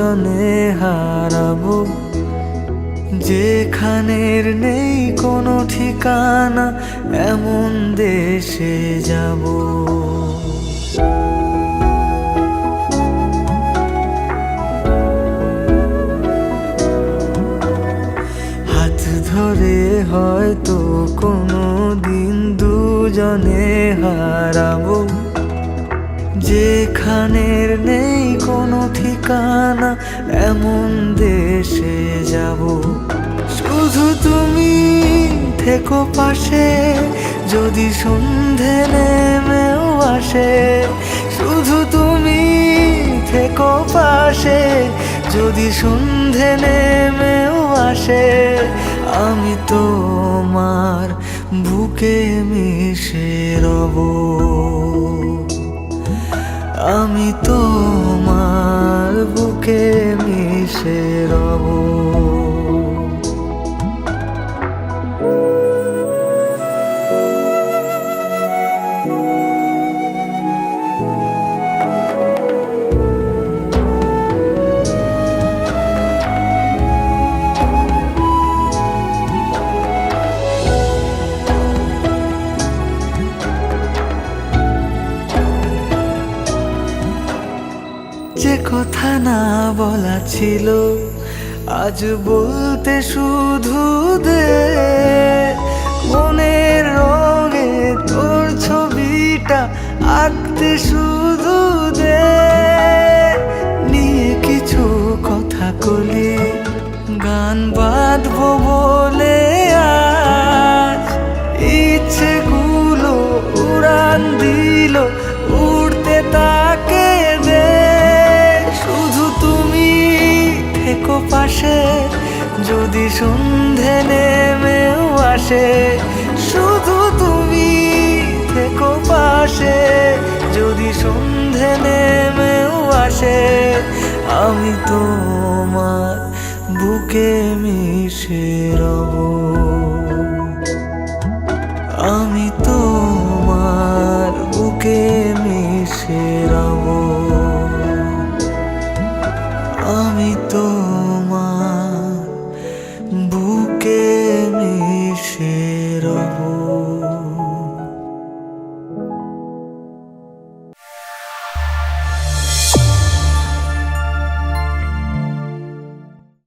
দুজনে হারাবো, যেখানের নেই কোনো ঠিকানা, এমন দেশে যাব। হাত ধরে হয়তো কোনো দিন দুজনে হারাবো, যেখানের নেই কোনো ঠিকানা, এমন দেশে যাব। শুধু তুমি থেকো পাশে, যদি সন্ধে নেমেও আসে। শুধু তুমি থেকো পাশে, যদি সন্ধে নেমেও আসে। আমি তোমার বুকে মিশে রব, আমি তোমার বুকে মিশে রব। যে কথা না বলা ছিল, আজ বলতে শুধু দে। মনের রঙে তোর ছবিটা আঁকতে শুধু দে। নিয়ে কিছু কথা কলি, গান বাঁধবো বলে আজ। ইচ্ছেগুলো উড়ান দিল, উড়তে তাকে দে। শুধু তুমি থেকো পাশে, যদি সন্ধে নেমেও আসে। শুধু তুমি থেকো পাশে, যদি সন্ধে নেমেও আসে। আমি তোমার বুকে মিশে রব।